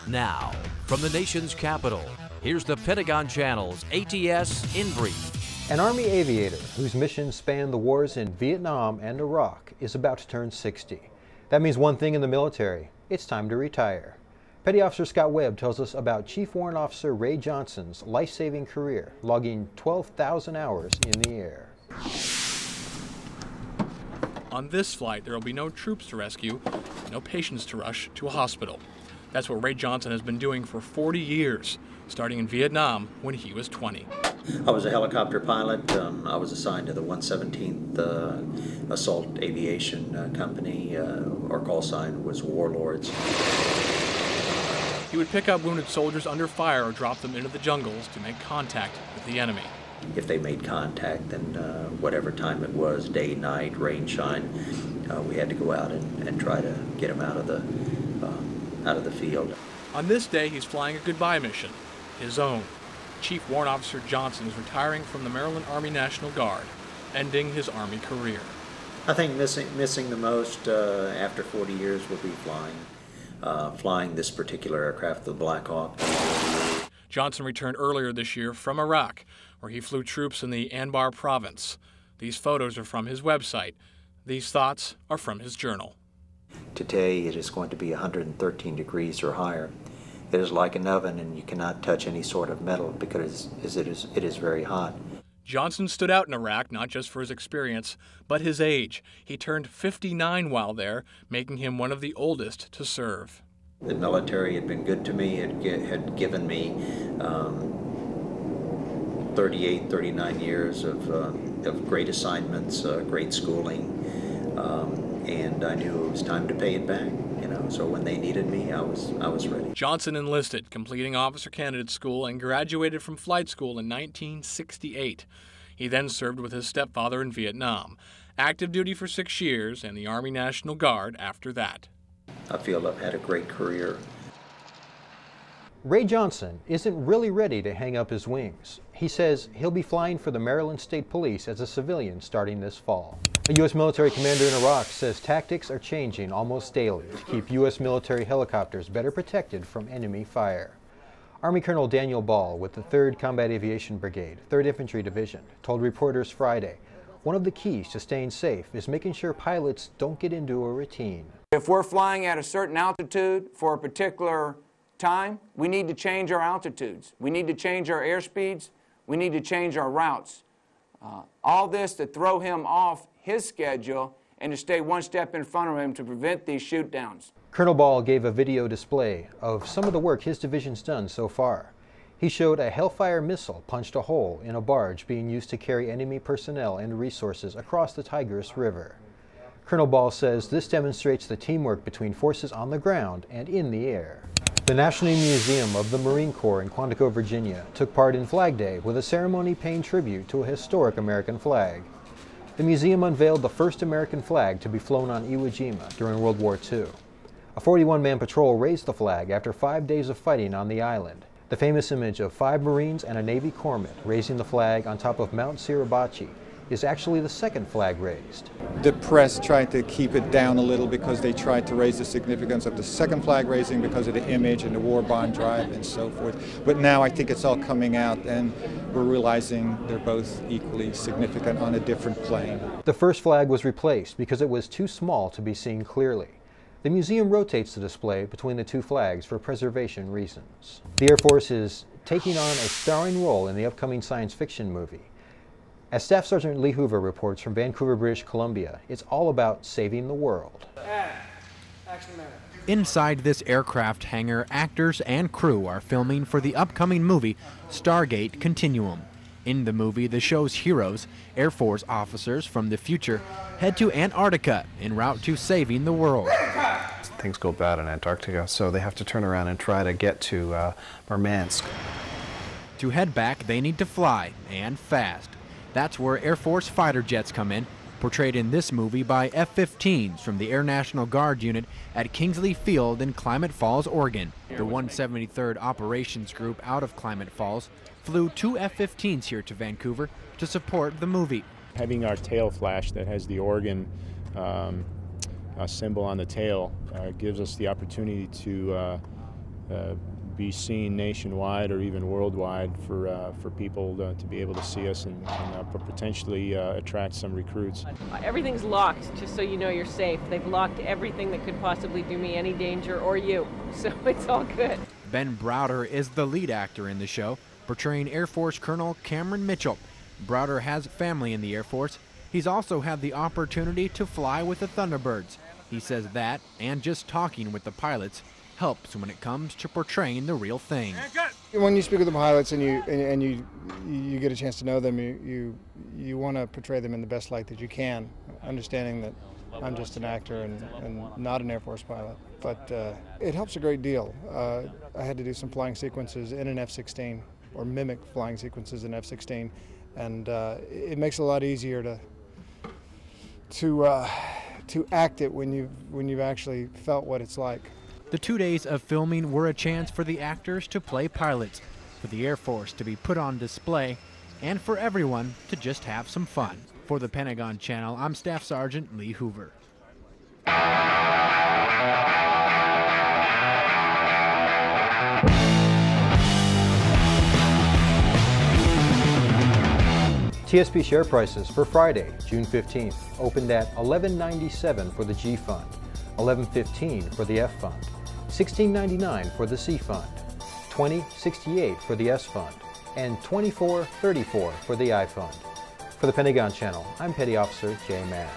Now, from the nation's capital, here's the Pentagon Channel's ATS in brief. An Army aviator whose mission spanned the wars in Vietnam and Iraq is about to turn 60. That means one thing in the military: it's time to retire. Petty Officer Scott Webb tells us about Chief Warrant Officer Ray Johnson's life-saving career, logging 12,000 hours in the air. On this flight, there will be no troops to rescue, no patients to rush to a hospital. That's what Ray Johnson has been doing for 40 years, starting in Vietnam when he was 20. I was a helicopter pilot. I was assigned to the 117th Assault Aviation Company. Our call sign was Warlords. He would pick up wounded soldiers under fire or drop them into the jungles to make contact with the enemy. If they made contact, then whatever time it was, day, night, rain, shine, we had to go out and try to get them out of the field. On this day, he's flying a goodbye mission, his own. Chief Warrant Officer Johnson is retiring from the Maryland Army National Guard, ending his Army career. I think missing the most after 40 years will be flying this particular aircraft, the Black Hawk. Johnson returned earlier this year from Iraq, where he flew troops in the Anbar province. These photos are from his website. These thoughts are from his journal. Today it is going to be 113 degrees or higher. It is like an oven, and you cannot touch any sort of metal because it is very hot. Johnson stood out in Iraq not just for his experience, but his age. He turned 59 while there, making him one of the oldest to serve. The military had been good to me. It had given me 38, 39 years of great assignments, great schooling, and I knew it was time to pay it back. So when they needed me, I was ready. Johnson enlisted, completing officer candidate school, and graduated from flight school in 1968. He then served with his stepfather in Vietnam, active duty for 6 years, and the Army National Guard after that. I feel I've had a great career. Ray Johnson isn't really ready to hang up his wings. He says he'll be flying for the Maryland State Police as a civilian starting this fall. A U.S. military commander in Iraq says tactics are changing almost daily to keep U.S. military helicopters better protected from enemy fire. Army Colonel Daniel Ball with the 3rd Combat Aviation Brigade, 3rd Infantry Division, told reporters Friday, one of the keys to staying safe is making sure pilots don't get into a routine. If we're flying at a certain altitude for a particular time, we need to change our altitudes. We need to change our airspeeds. We need to change our routes. All this to throw him off his schedule and to stay one step in front of him to prevent these shoot downs. Colonel Ball gave a video display of some of the work his division's done so far. He showed a Hellfire missile punched a hole in a barge being used to carry enemy personnel and resources across the Tigris River. Colonel Ball says this demonstrates the teamwork between forces on the ground and in the air. The National Museum of the Marine Corps in Quantico, Virginia, took part in Flag Day with a ceremony paying tribute to a historic American flag. The museum unveiled the first American flag to be flown on Iwo Jima during World War II. A 41-man patrol raised the flag after 5 days of fighting on the island. The famous image of 5 Marines and a Navy corpsman raising the flag on top of Mount Suribachi is actually the 2nd flag raised. The press tried to keep it down a little because they tried to raise the significance of the 2nd flag raising because of the image and the war bond drive and so forth. But now I think it's all coming out and we're realizing they're both equally significant on a different plane. The first flag was replaced because it was too small to be seen clearly. The museum rotates the display between the 2 flags for preservation reasons. The Air Force is taking on a starring role in the upcoming science fiction movie. As Staff Sergeant Lee Hoover reports from Vancouver, British Columbia, it's all about saving the world. Inside this aircraft hangar, actors and crew are filming for the upcoming movie Stargate Continuum. In the movie, the show's heroes, Air Force officers from the future, head to Antarctica en route to saving the world. Things go bad in Antarctica, so they have to turn around and try to get to Murmansk. To head back, they need to fly, and fast. That's where Air Force fighter jets come in, portrayed in this movie by F-15s from the Air National Guard unit at Kingsley Field in Klamath Falls, Oregon. The 173rd Operations Group out of Klamath Falls flew 2 F-15s here to Vancouver to support the movie. Having our tail flash that has the Oregon symbol on the tail gives us the opportunity to be seen nationwide or even worldwide for people to be able to see us and potentially attract some recruits. Everything's locked, just so you know you're safe. They've locked everything that could possibly do me any danger or you, so it's all good. Ben Browder is the lead actor in the show, portraying Air Force Colonel Cameron Mitchell. Browder has family in the Air Force. He's also had the opportunity to fly with the Thunderbirds. He says that, and just talking with the pilots, helps when it comes to portraying the real thing. When you speak with the pilots and you get a chance to know them, you want to portray them in the best light that you can, understanding that I'm just an actor and not an Air Force pilot. But it helps a great deal. I had to do some flying sequences in an F-16, or mimic flying sequences in F-16, and it makes it a lot easier to act it when you've actually felt what it's like. The 2 days of filming were a chance for the actors to play pilots, for the Air Force to be put on display, and for everyone to just have some fun. For the Pentagon Channel, I'm Staff Sergeant Lee Hoover. TSP share prices for Friday, June 15th, opened at $11.97 for the G Fund, $11.15 for the F Fund, $16.99 for the C Fund, $20.68 for the S Fund, and $24.34 for the I Fund. For the Pentagon Channel, I'm Petty Officer Jay Mann.